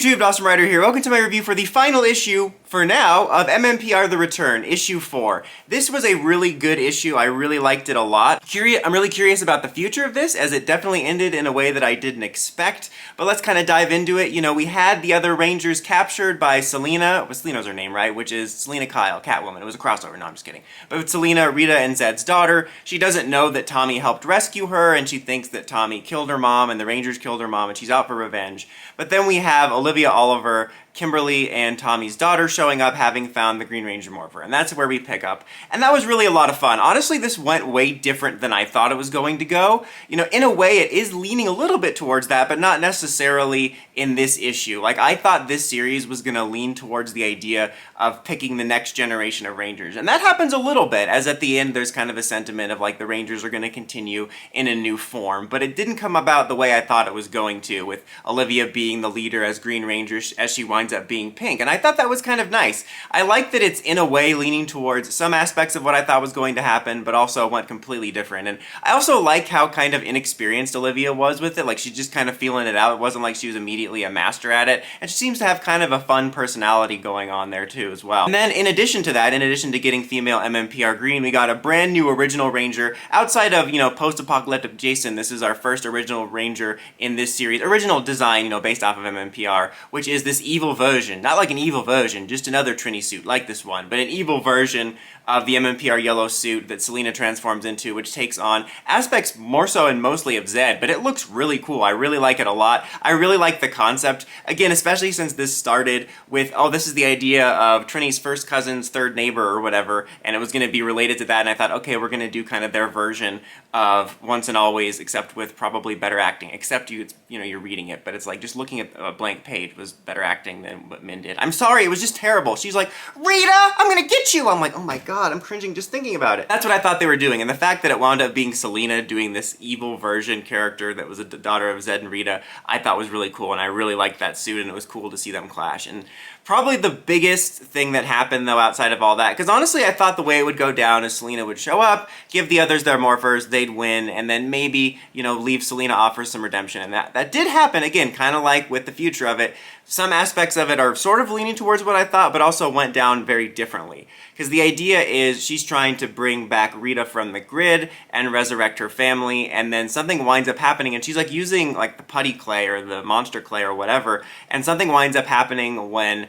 YouTube, Dawson Ryder here. Welcome to my review for the final issue, for now, of MMPR The Return, issue 4. This was a really good issue. I really liked it a lot. I'm really curious about the future of this, as it definitely ended in a way that I didn't expect. But let's kind of dive into it. You know, we had the other Rangers captured by Selena. Well, Selena's her name, right? Which is Selena Kyle, Catwoman. It was a crossover. No, I'm just kidding. But with Selena, Rita, and Zed's daughter, she doesn't know that Tommy helped rescue her, and she thinks that Tommy killed her mom, and the Rangers killed her mom, and she's out for revenge. But then we have Olivia Oliver, Kimberly, and Tommy's daughter showing up having found the Green Ranger Morphin. And that's where we pick up. And that was really a lot of fun. Honestly, this went way different than I thought it was going to go. You know, in a way, it is leaning a little bit towards that, but not necessarily in this issue. Like, I thought this series was going to lean towards the idea of picking the next generation of Rangers. And that happens a little bit, as at the end there's kind of a sentiment of like the Rangers are going to continue in a new form. But it didn't come about the way I thought it was going to, with Olivia being the leader as Green Ranger as she winds up being Pink. And I thought that was kind of nice. I like that it's in a way leaning towards some aspects of what I thought was going to happen, but also went completely different. And I also like how kind of inexperienced Olivia was with it. Like, she's just kind of feeling it out. It wasn't like she was immediately a master at it. And she seems to have kind of a fun personality going on there too as well. And then in addition to that, in addition to getting female MMPR Green, we got a brand new original Ranger outside of, you know, post-apocalyptic Jason. This is our first original Ranger in this series. Original design, you know, based off of MMPR, which is this evil version. Not like an evil version, just another Trini suit like this one, but an evil version of the MMPR yellow suit that Selena transforms into, which takes on aspects more so and mostly of Zed, but it looks really cool. I really like it a lot. I really like the concept. Again, especially since this started with, oh, this is the idea of Trini's first cousin's third neighbor or whatever, and it was going to be related to that, and I thought, okay, we're going to do kind of their version of Once and Always, except with probably better acting, except you're reading it, but it's like just looking at a blank page was better acting than what Min did. I'm sorry, it was just terrible. She's like, Rita, I'm going to get you! I'm like, oh my god, I'm cringing just thinking about it. That's what I thought they were doing, and the fact that it wound up being Selena doing this evil version character that was a daughter of Zed and Rita, I thought was really cool, and I really liked that suit, and it was cool to see them clash. And probably the biggest thing that happened, though, outside of all that, because honestly I thought the way it would go down is Selena would show up, give the others their morphers, they'd win, and then maybe, you know, leave Selena off for some redemption. And that did happen, again, kind of like with the future of it. Some aspects of it are sort of leaning towards what I thought, but also went down very differently. Because the idea is she's trying to bring back Rita from the grid and resurrect her family, and then something winds up happening, and she's like using like the putty clay or the monster clay or whatever, and something winds up happening when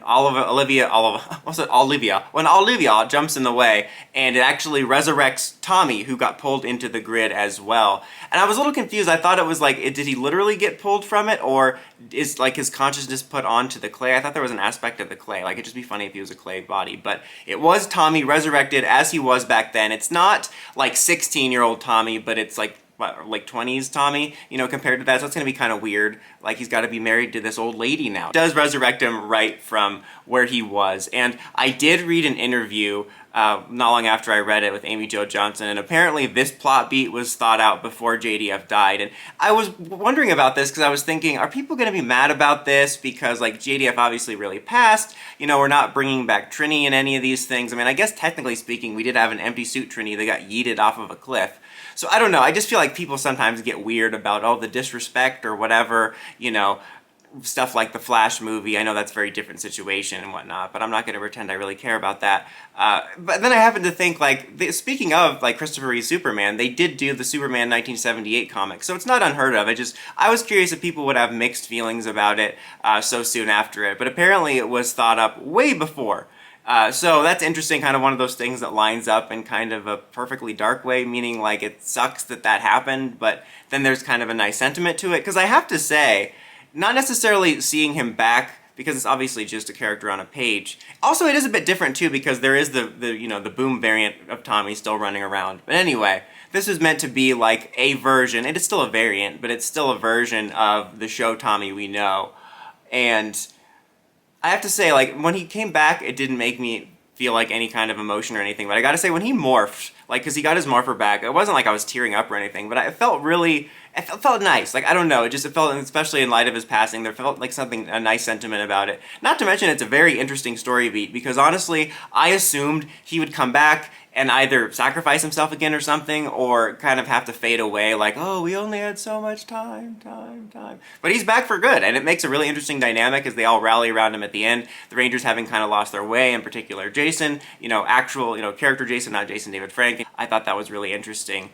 Olivia jumps in the way, and it actually resurrects Tommy, who got pulled into the grid as well. And I was a little confused. I thought it was like, did he literally get pulled from it, or is like his consciousness put onto the clay? I thought there was an aspect of the clay. Like, it'd just be funny if he was a clay body, but it was Tommy resurrected as he was back then. It's not like 16-year-old Tommy, but it's like, what, like 20s Tommy, you know, compared to that. So it's going to be kind of weird. Like, he's got to be married to this old lady now. It does resurrect him right from where he was. And I did read an interview not long after I read it with Amy Jo Johnson, and apparently this plot beat was thought out before JDF died. And I was wondering about this because I was thinking, are people going to be mad about this because, like, JDF obviously really passed, you know, we're not bringing back Trini in any of these things. I mean, I guess technically speaking, we did have an empty suit Trini that got yeeted off of a cliff. So I don't know, I just feel like people sometimes get weird about, oh, the disrespect or whatever, you know, stuff like the Flash movie. I know that's a very different situation and whatnot, but I'm not going to pretend I really care about that. But then I happen to think, like, speaking of, like, Christopher Reeve's Superman, they did do the Superman 1978 comic, so it's not unheard of. I was curious if people would have mixed feelings about it so soon after it, but apparently it was thought up way before. So that's interesting, kind of one of those things that lines up in kind of a perfectly dark way, meaning like it sucks that happened, but then there's kind of a nice sentiment to it. Because I have to say, not necessarily seeing him back, because it's obviously just a character on a page. Also, it is a bit different too, because there is the Boom variant of Tommy still running around. But anyway, this is meant to be like a version. It is still a variant, but it's still a version of the show Tommy we know. And I have to say, like, when he came back, it didn't make me feel like any kind of emotion or anything, but I gotta say, when he morphed, like, because he got his morpher back, it wasn't like I was tearing up or anything, but I felt really it felt nice. Like, I don't know, it felt, especially in light of his passing, there felt like a nice sentiment about it. Not to mention, it's a very interesting story beat, because honestly, I assumed he would come back and either sacrifice himself again or something, or kind of have to fade away, like, oh, we only had so much time. But he's back for good, and it makes a really interesting dynamic as they all rally around him at the end. The Rangers having kind of lost their way, in particular Jason, character Jason, not Jason David Frank. I thought that was really interesting.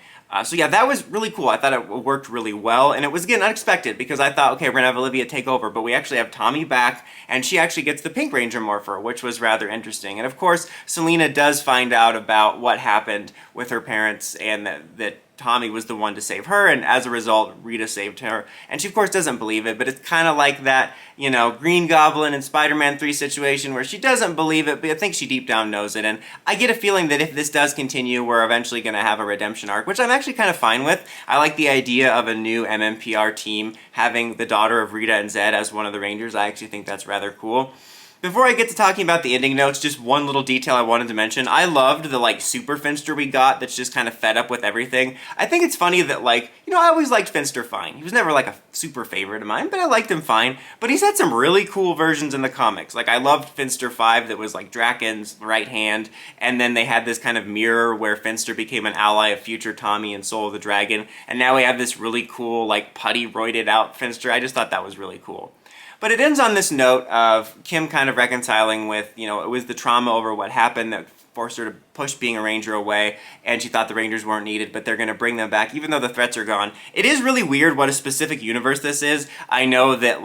So yeah, that was really cool. I thought it worked really well, and it was, again, unexpected, because I thought, okay, we're gonna have Olivia take over, but we actually have Tommy back, and she actually gets the Pink Ranger morpher, which was rather interesting. And of course, Selena does find out about what happened with her parents, and that Tommy was the one to save her, and as a result, Rita saved her. And she, of course, doesn't believe it, but it's kind of like that, Green Goblin and Spider-Man 3 situation where she doesn't believe it, but I think she deep down knows it. And I get a feeling that if this does continue, we're eventually going to have a redemption arc, which I'm actually kind of fine with. I like the idea of a new MMPR team having the daughter of Rita and Zed as one of the Rangers. I actually think that's rather cool. Before I get to talking about the ending notes, just one little detail I wanted to mention. I loved the, super Finster we got that's just kind of fed up with everything. I think it's funny that, I always liked Finster fine. He was never, a super favorite of mine, but I liked him fine. But he's had some really cool versions in the comics. I loved Finster 5 that was, Draken's right hand, and then they had this kind of mirror where Finster became an ally of future Tommy and Soul of the Dragon, and now we have this really cool, putty, roided out Finster. I just thought that was really cool. But it ends on this note of Kim kind of reconciling with, it was the trauma over what happened that forced her to push being a Ranger away, and she thought the Rangers weren't needed, but they're going to bring them back, even though the threats are gone. It is really weird what a specific universe this is. I know that,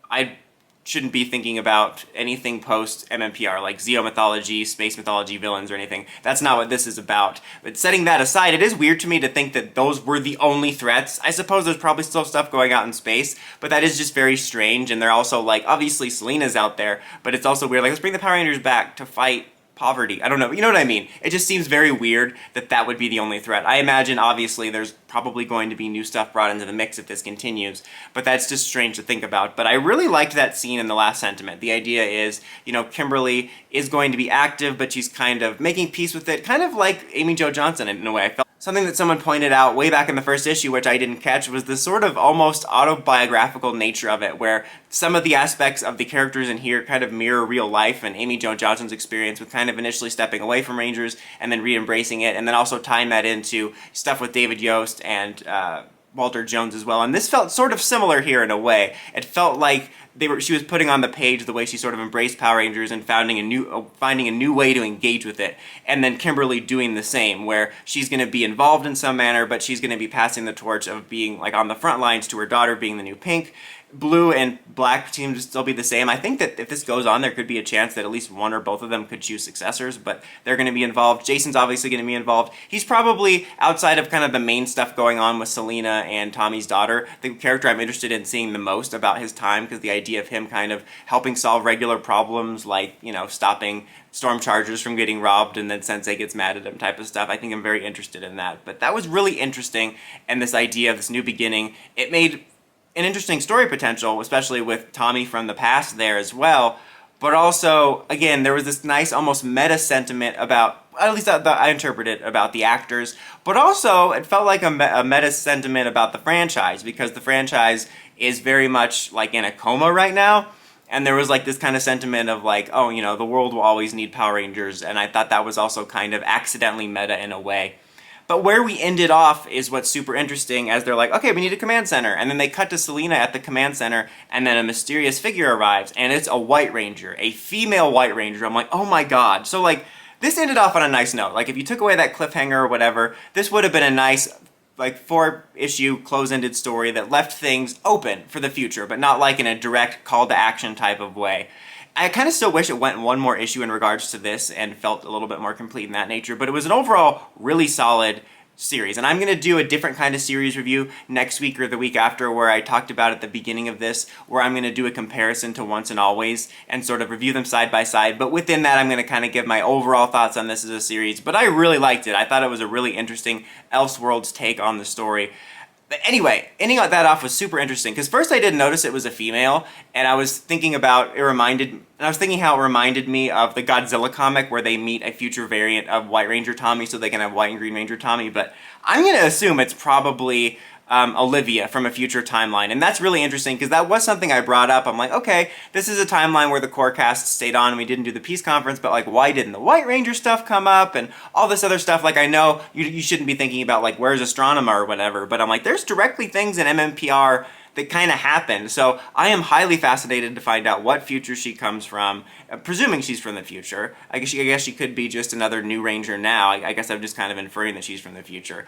I shouldn't be thinking about anything post-MMPR, like Zeo mythology, space mythology, villains, or anything. That's not what this is about. But setting that aside, it is weird to me to think that those were the only threats. I suppose there's probably still stuff going out in space, but that is just very strange, and they're also, obviously Selena's out there, but it's also weird, let's bring the Power Rangers back to fight poverty. I don't know, you know what I mean? It just seems very weird that that would be the only threat. I imagine, obviously, there's probably going to be new stuff brought into the mix if this continues, but that's just strange to think about. But I really liked that scene in the last sentiment. The idea is, Kimberly is going to be active, but she's kind of making peace with it, kind of like Amy Jo Johnson in a way. I felt something that someone pointed out way back in the first issue, which I didn't catch, was the sort of almost autobiographical nature of it, where some of the aspects of the characters in here kind of mirror real life and Amy Jo Johnson's experience with kind of initially stepping away from Rangers and then re-embracing it, and then also tying that into stuff with David Yost and Walter Jones as well. And this felt sort of similar here in a way. It felt like she was putting on the page the way she sort of embraced Power Rangers and finding a new way to engage with it. And then Kimberly doing the same, where she's going to be involved in some manner, but she's going to be passing the torch of being on the front lines to her daughter being the new Pink. Blue and Black seem to still be the same. I think that if this goes on, there could be a chance that at least one or both of them could choose successors, but they're going to be involved. Jason's obviously going to be involved. He's probably, outside of kind of the main stuff going on with Selena and Tommy's daughter, the character I'm interested in seeing the most about his time, because the idea of him kind of helping solve regular problems like, stopping Storm Chargers from getting robbed and then Sensei gets mad at him type of stuff. I think I'm very interested in that. But that was really interesting, and this idea of this new beginning, it made an interesting story potential, especially with Tommy from the past there as well. But also, again, there was this nice almost meta sentiment about, at least I interpret it, about the actors. But also, it felt like a meta sentiment about the franchise, because the franchise is very much in a coma right now. And there was this kind of sentiment of oh, the world will always need Power Rangers. And I thought that was also kind of accidentally meta in a way. But where we ended off is what's super interesting, as they're okay, we need a command center. And then they cut to Selena at the command center, and then a mysterious figure arrives, and it's a White Ranger, a female White Ranger. I'm oh my god. So, this ended off on a nice note. If you took away that cliffhanger or whatever, this would have been a nice, 4-issue close-ended story that left things open for the future, but not in a direct call-to-action type of way. I kind of still wish it went one more issue in regards to this and felt a little bit more complete in that nature, but it was an overall really solid series. And I'm going to do a different kind of series review next week or the week after, where I talked about at the beginning of this, where I'm going to do a comparison to Once and Always and sort of review them side by side. But within that, I'm going to kind of give my overall thoughts on this as a series. But I really liked it. I thought it was a really interesting Elseworlds take on the story. But anyway, ending that off was super interesting, because first I didn't notice it was a female, and I was thinking how it reminded me of the Godzilla comic where they meet a future variant of White Ranger Tommy so they can have White and Green Ranger Tommy, but I'm going to assume it's probably Olivia from a future timeline. And that's really interesting because that was something I brought up. I'm like, okay, this is a timeline where the core cast stayed on and we didn't do the peace conference, but like, why didn't the White Ranger stuff come up and all this other stuff? Like, I know you shouldn't be thinking about like, where's Astronema or whatever, but I'm like, there's directly things in MMPR that kind of happened. So I am highly fascinated to find out what future she comes from, presuming she's from the future. I guess she could be just another new Ranger now. I guess I'm just kind of inferring that she's from the future.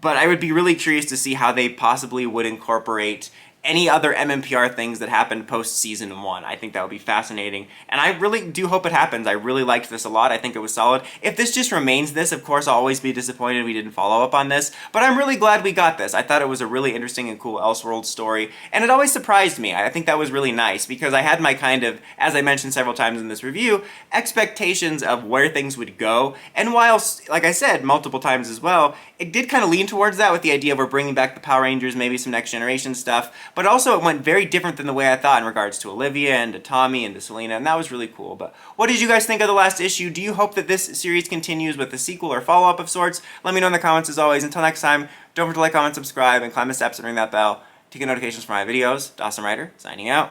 But I would be really curious to see how they possibly would incorporate any other MMPR things that happened post season 1. I think that would be fascinating, and I really do hope it happens. I really liked this a lot. I think it was solid. If this just remains this, of course I'll always be disappointed we didn't follow up on this, but I'm really glad we got this. I thought it was a really interesting and cool Elseworld story, and it always surprised me. I think that was really nice, because I had my kind of, as I mentioned several times in this review, expectations of where things would go, and while, like I said multiple times as well, it did kind of lean towards that with the idea of we're bringing back the Power Rangers, maybe some Next Generation stuff, but also it went very different than the way I thought in regards to Olivia and to Tommy and to Selena, and that was really cool. But what did you guys think of the last issue? Do you hope that this series continues with a sequel or follow-up of sorts? Let me know in the comments as always. Until next time, don't forget to like, comment, subscribe, and climb the steps and ring that bell to get notifications for my videos. Dawson Ryder, signing out.